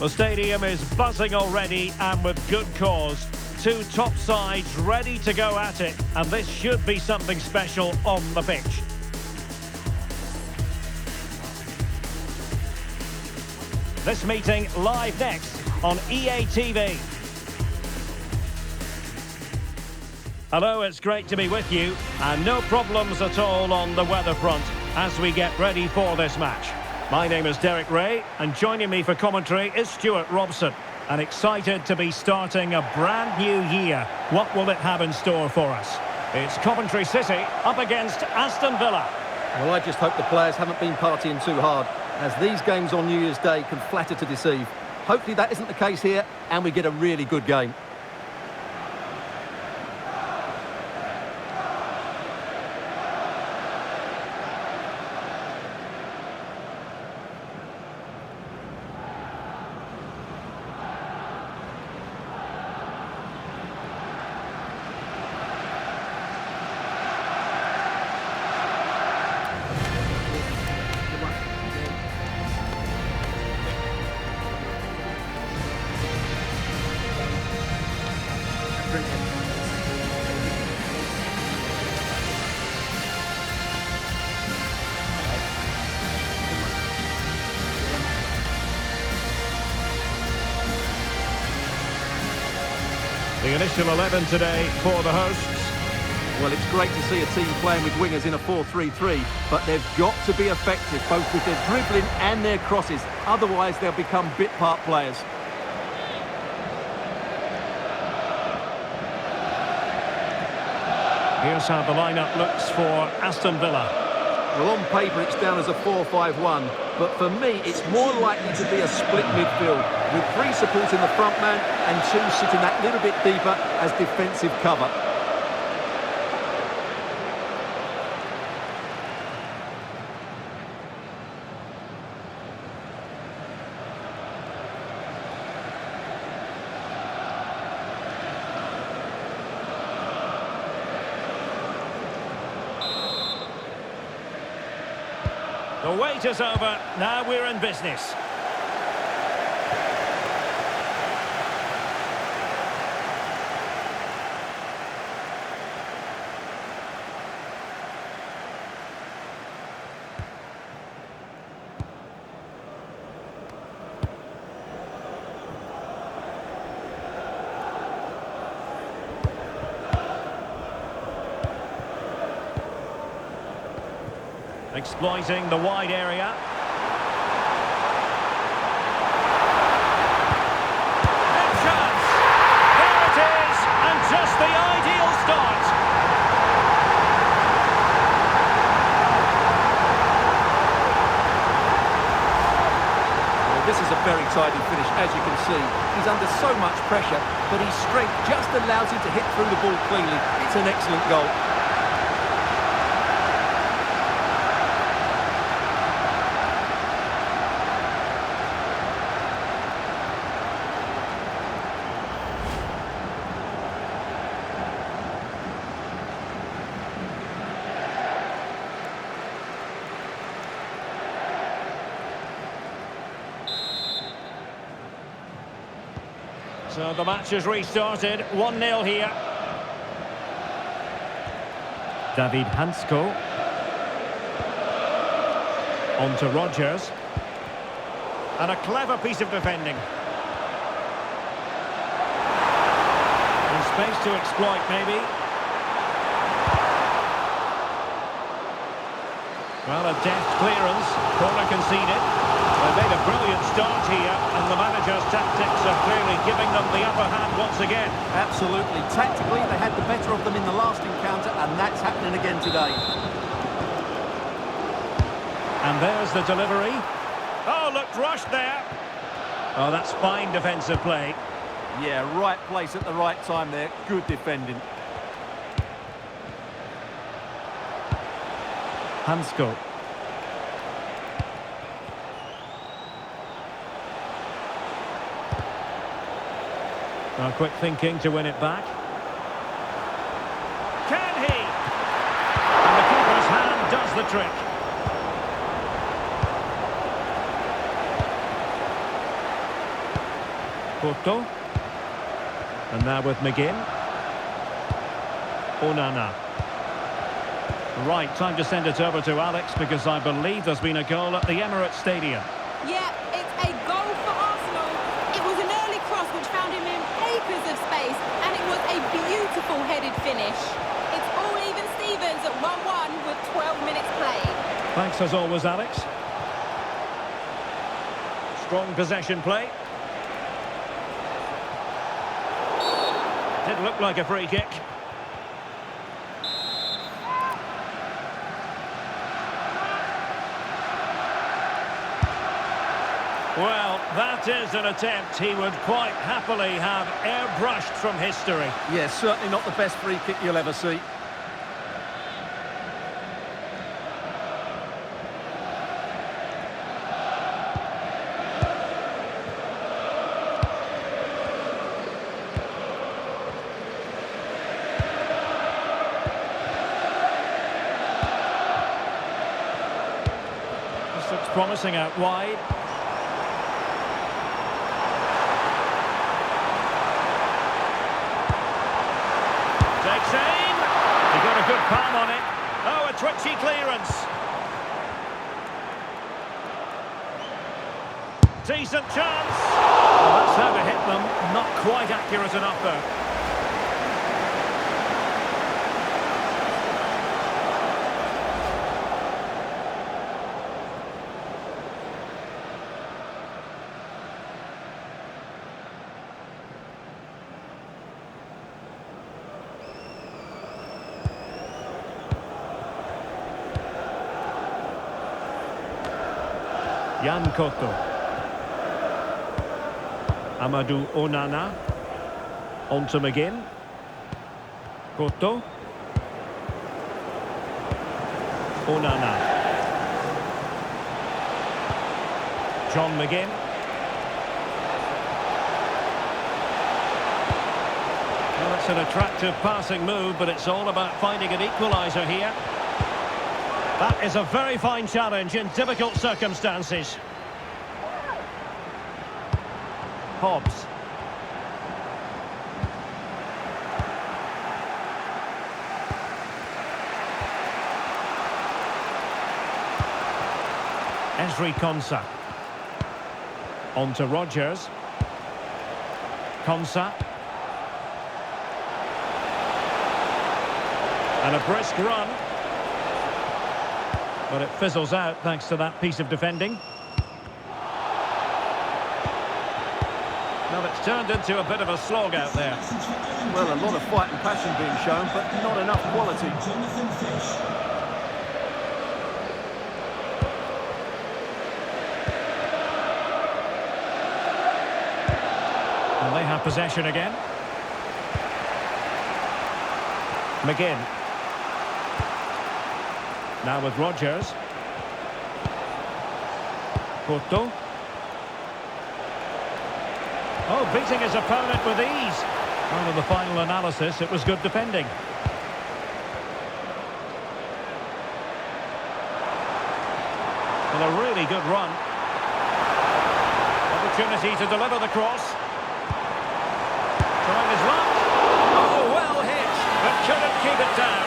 The stadium is buzzing already, and with good cause. Two top sides ready to go at it, and this should be something special on the pitch. This meeting live next on EA TV. Hello, it's great to be with you, and no problems at all on the weather front as we get ready for this match. My name is Derek Ray, and joining me for commentary is Stuart Robson. And excited to be starting a brand new year. What will it have in store for us? It's Coventry City up against Aston Villa. Well, I just hope the players haven't been partying too hard, as these games on New Year's Day can flatter to deceive. Hopefully that isn't the case here, and we get a really good game. The initial 11 today for the hosts. Well, it's great to see a team playing with wingers in a 4-3-3, but they've got to be effective, both with their dribbling and their crosses. Otherwise, they'll become bit-part players. Here's how the lineup looks for Aston Villa. Well, on paper, it's down as a 4-5-1, but for me, it's more likely to be a split midfield, with three supporting the front man and two sitting that little bit deeper as defensive cover. The wait is over, now we're in business. Exploiting the wide area. And chance! There it is! And just the ideal start! Well, this is a very tidy finish, as you can see. He's under so much pressure, but his strength just allows him to hit through the ball cleanly. It's an excellent goal. So the match has restarted, 1-0 here. David Hansko. On to Rodgers. And a clever piece of defending. And space to exploit, maybe. Well, a deft clearance. Corner conceded. They made a brilliant start here, and the manager's tactics are clearly giving them the upper hand once again. Absolutely. Tactically, they had the better of them in the last encounter, and that's happening again today. And there's the delivery. Oh, looked rushed there. Oh, that's fine defensive play. Yeah, right place at the right time there. Good defending. Hansko. Quick thinking to win it back. Can he? And the keeper's hand does the trick. Porto. And now with McGinn. Onana. Right, time to send it over to Alex because I believe there's been a goal at the Emirates Stadium. Yeah, it's a goal for Arsenal. It was an early cross which found him in acres of space, and it was a beautiful headed finish. It's all even Stevens at 1-1 with 12 minutes played. Thanks as always, Alex. Strong possession play. Did look like a free kick. Well, that is an attempt he would quite happily have airbrushed from history. Yeah, certainly not the best free kick you'll ever see. This looks promising out wide. Takes aim. He got a good palm on it. Oh, a twitchy clearance. Decent chance. Well, that's how to hit them. Not quite accurate enough though. Jan Koto. Amadou Onana. On to McGinn. Koto. Onana. John McGinn. Well, it's an attractive passing move, but it's all about finding an equaliser here. That is a very fine challenge in difficult circumstances. Hobbs. Ezri Konsa. On to Rodgers. Konsa. And a brisk run. But it fizzles out thanks to that piece of defending. Well, it's turned into a bit of a slog out there. Well, a lot of fight and passion being shown, but not enough quality. And they have possession again. McGinn. Now with Rodgers. Porto. Oh, beating his opponent with ease. Well, in the final analysis, it was good defending. Well, a really good run. Opportunity to deliver the cross. Trying his luck. Oh, well hit, but couldn't keep it down.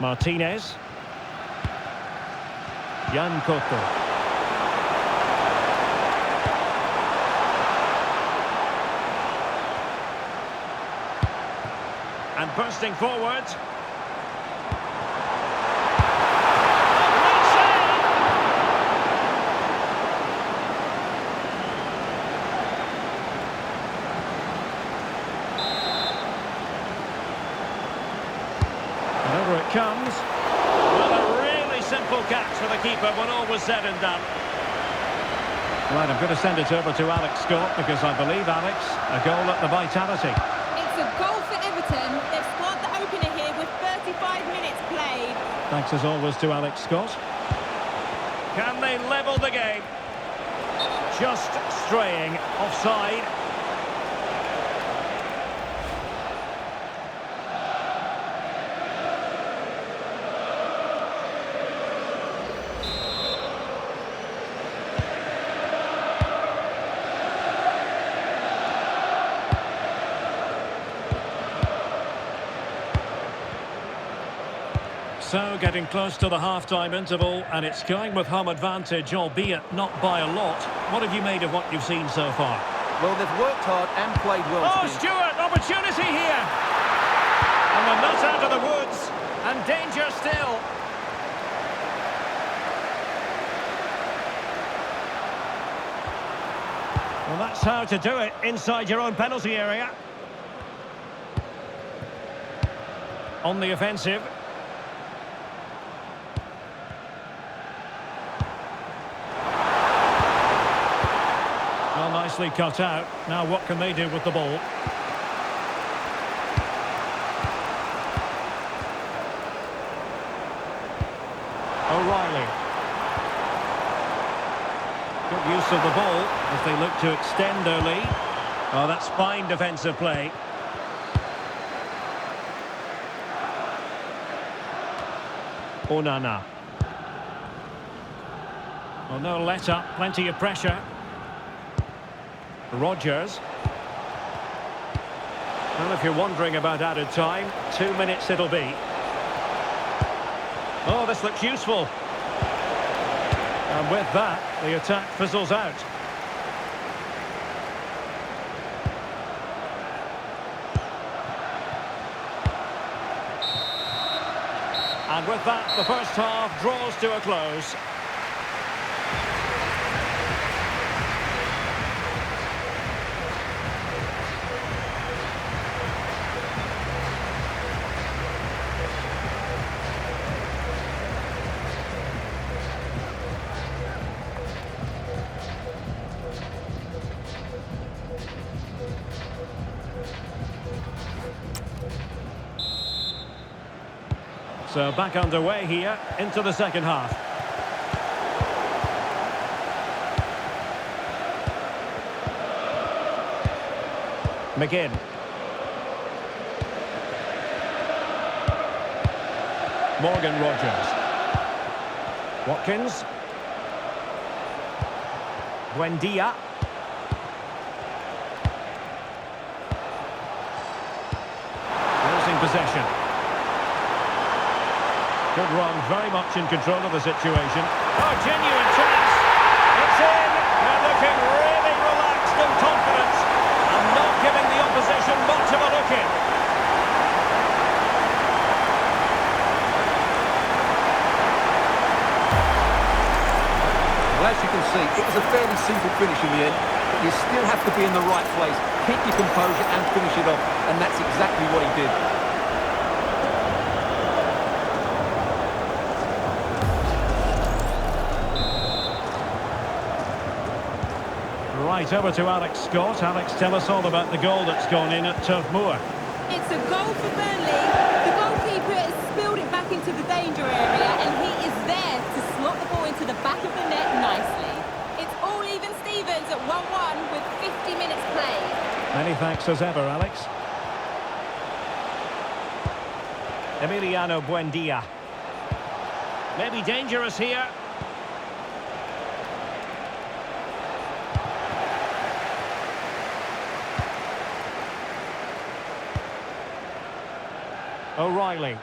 Martinez. Jan Koto. And bursting forward. And over it comes. Well, a really simple catch for the keeper when all was said and done. Right, I'm going to send it over to Alex Scott because I believe, Alex, a goal at the Vitality. It's a goal for Everton. They've scored the opener here with 35 minutes played. Thanks as always to Alex Scott. Can they level the game? Just straying offside. So, getting close to the half-time interval, and it's going with home advantage, albeit not by a lot. What have you made of what you've seen so far? Well, they've worked hard and played well. Oh, Stewart, opportunity here! And they're not out of the woods, and danger still. Well, that's how to do it, inside your own penalty area. On the offensive. Well, nicely cut out. Now what can they do with the ball? O'Reilly. Good use of the ball as they look to extend their lead. Oh, that's fine defensive play. Onana. Well, no let up, plenty of pressure. Rodgers. Well, if you're wondering about added time, 2 minutes it'll be. Oh, this looks useful. And with that, the attack fizzles out. And with that, the first half draws to a close. So back underway here into the second half. McGinn. Morgan Rogers. Watkins. Buendia. Losing possession. Good run, very much in control of the situation. Oh, genuine chance. It's in. They're looking really relaxed and confident, and not giving the opposition much of a look in. Well, as you can see, it was a fairly simple finish in the end, but you still have to be in the right place, keep your composure and finish it off, and that's exactly what he did. Right, over to Alex Scott. Alex, tell us all about the goal that's gone in at Turf Moor. It's a goal for Burnley. The goalkeeper has spilled it back into the danger area, and he is there to slot the ball into the back of the net nicely. It's all even Stevens at 1-1 with 50 minutes played. Many thanks as ever, Alex. Emiliano Buendia. Maybe dangerous here. O'Reilly.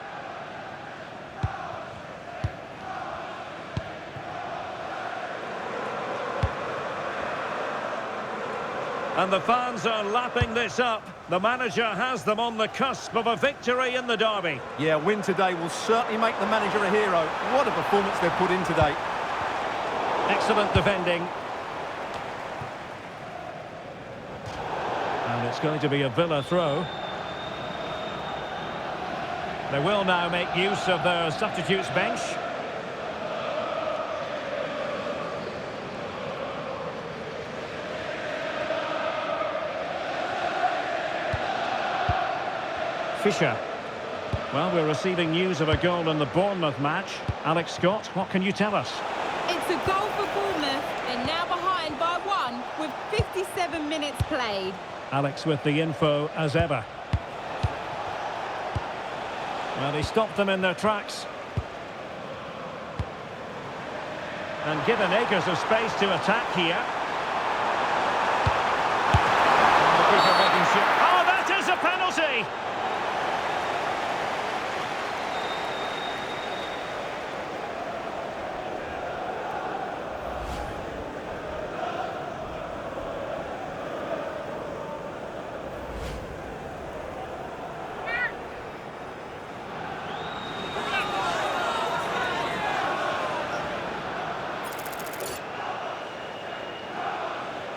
And the fans are lapping this up. The manager has them on the cusp of a victory in the derby. Yeah, a win today will certainly make the manager a hero. What a performance they've put in today. Excellent defending. And it's going to be a Villa throw. They will now make use of their substitutes bench. Fisher. Well, we're receiving news of a goal in the Bournemouth match. Alex Scott, what can you tell us? It's It's a goal for Bournemouth. They're now behind by 1 with 57 minutes played. Alex with the info as ever. Well, he stopped them in their tracks. And given acres of space to attack here. And the keeper making sure. Oh, that is a penalty!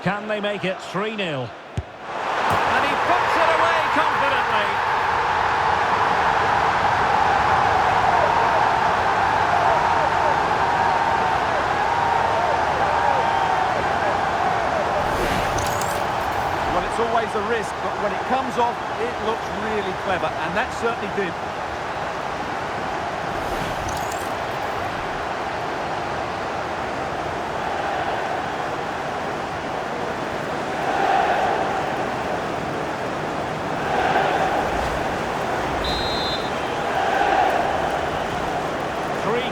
Can they make it 3-0? And he puts it away confidently. Well, it's always a risk, but when it comes off, it looks really clever, and that certainly did.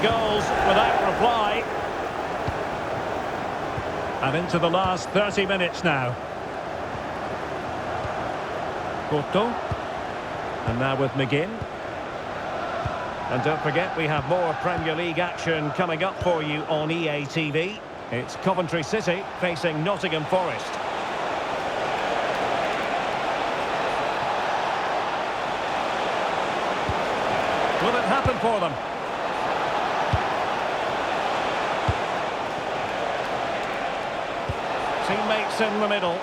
Goals without reply. And into the last 30 minutes now. Porto. And now with McGinn. And don't forget, we have more Premier League action coming up for you on EA TV. It's Coventry City facing Nottingham Forest. Will it happen for them? Teammates in the middle.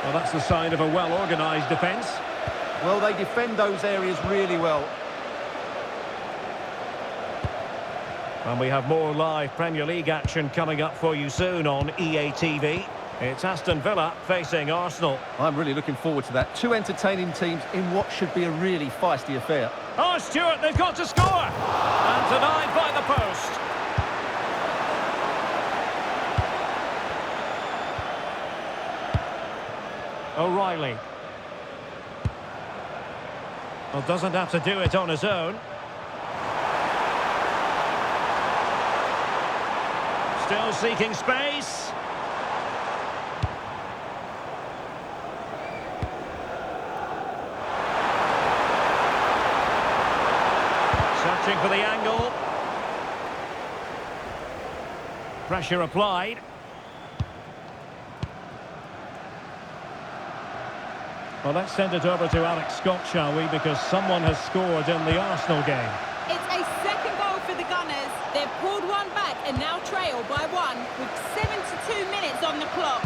Well, that's the sign of a well-organised defence. Well, they defend those areas really well. And we have more live Premier League action coming up for you soon on EA TV. It's Aston Villa facing Arsenal. I'm really looking forward to that. Two entertaining teams in what should be a really feisty affair. Oh, Stuart, they've got to score! And denied by the post. O'Reilly. Well, doesn't have to do it on his own. Still seeking space. Searching for the angle. Pressure applied. Well, let's send it over to Alex Scott, shall we? Because someone has scored in the Arsenal game. It's a second goal for the Gunners. They've pulled one back and now trail by 1 with 72 minutes on the clock.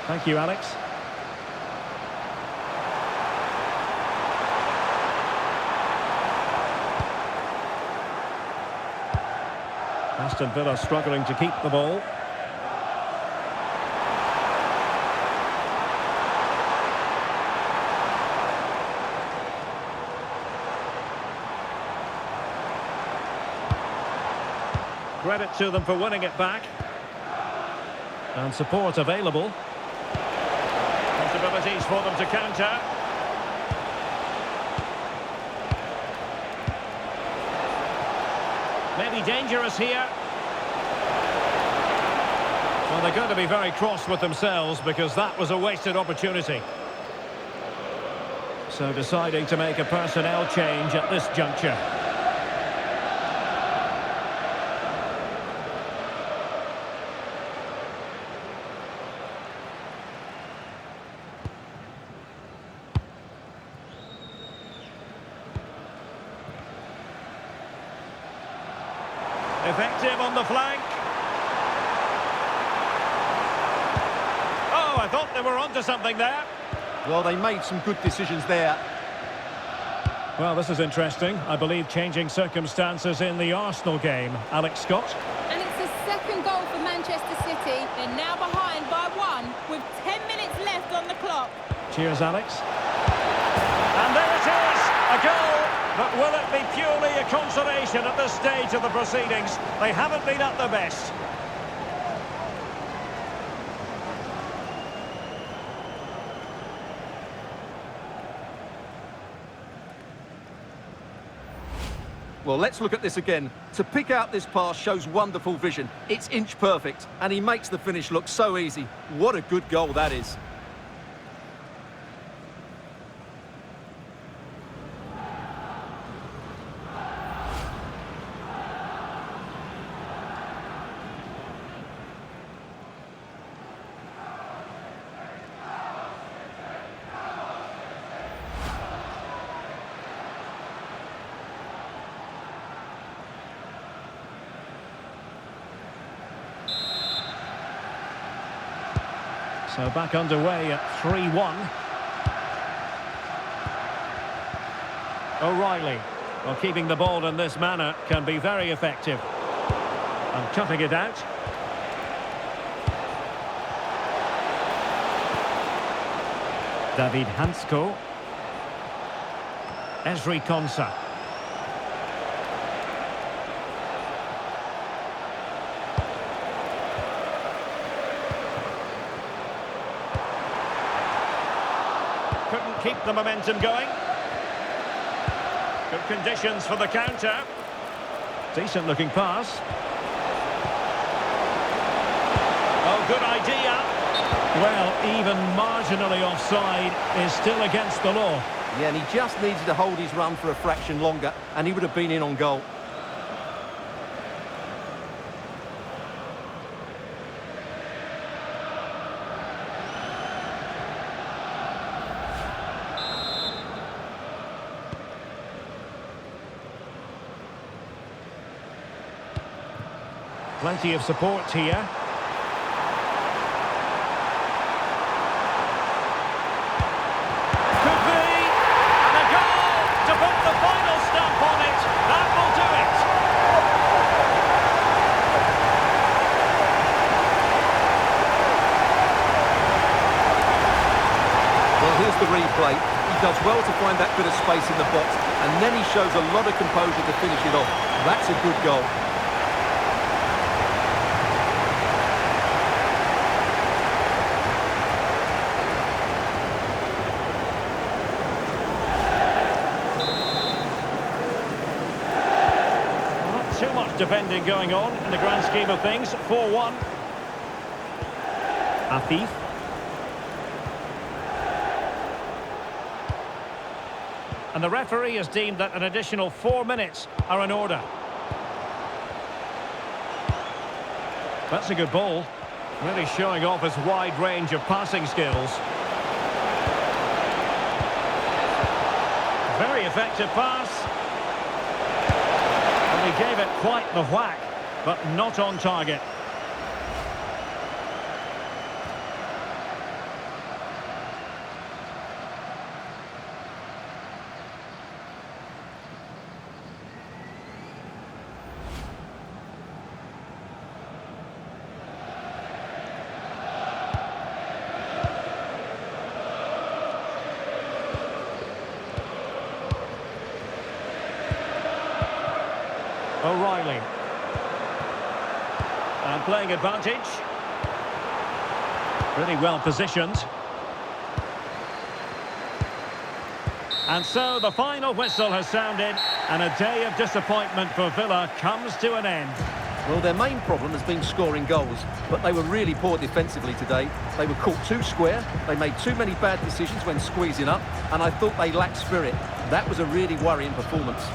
Thank you, Alex. Aston Villa struggling to keep the ball. Credit to them for winning it back. And support available. Possibilities for them to counter. Maybe dangerous here. Well, they're going to be very cross with themselves because that was a wasted opportunity. So deciding to make a personnel change at this juncture. Effective on the flank. Oh, I thought they were onto something there. Well, they made some good decisions there. Well, this is interesting. I believe changing circumstances in the Arsenal game. Alex Scott. And it's a second goal for Manchester City. They're now behind by 1 with 10 minutes left on the clock. Cheers, Alex. And there it is, a goal But will it be purely a consolation at this stage of the proceedings? They haven't been at their best. Well, let's look at this again. To pick out this pass shows wonderful vision. It's inch perfect, and he makes the finish look so easy. What a good goal that is. So back underway at 3-1. O'Reilly. Well, keeping the ball in this manner can be very effective. And cutting it out. David Hansko. Esri Konsa. Couldn't keep the momentum going. Good conditions for the counter. Decent looking pass. Oh, good idea. Well, even marginally offside is still against the law. Yeah, and he just needed to hold his run for a fraction longer, and he would have been in on goal. Plenty of support here. Could be! And a goal to put the final stamp on it. That will do it. Well, here's the replay. He does well to find that bit of space in the box, and then he shows a lot of composure to finish it off. That's a good goal. Too much defending going on in the grand scheme of things. 4-1. Afif. And the referee has deemed that an additional 4 minutes are in order. That's a good ball. Really showing off his wide range of passing skills. Very effective pass. He gave it quite the whack, but not on target. O'Reilly. And playing advantage. Really well positioned. And so the final whistle has sounded, and a day of disappointment for Villa comes to an end. Well, their main problem has been scoring goals, but they were really poor defensively today. They were caught too square, they made too many bad decisions when squeezing up, and I thought they lacked spirit. That was a really worrying performance.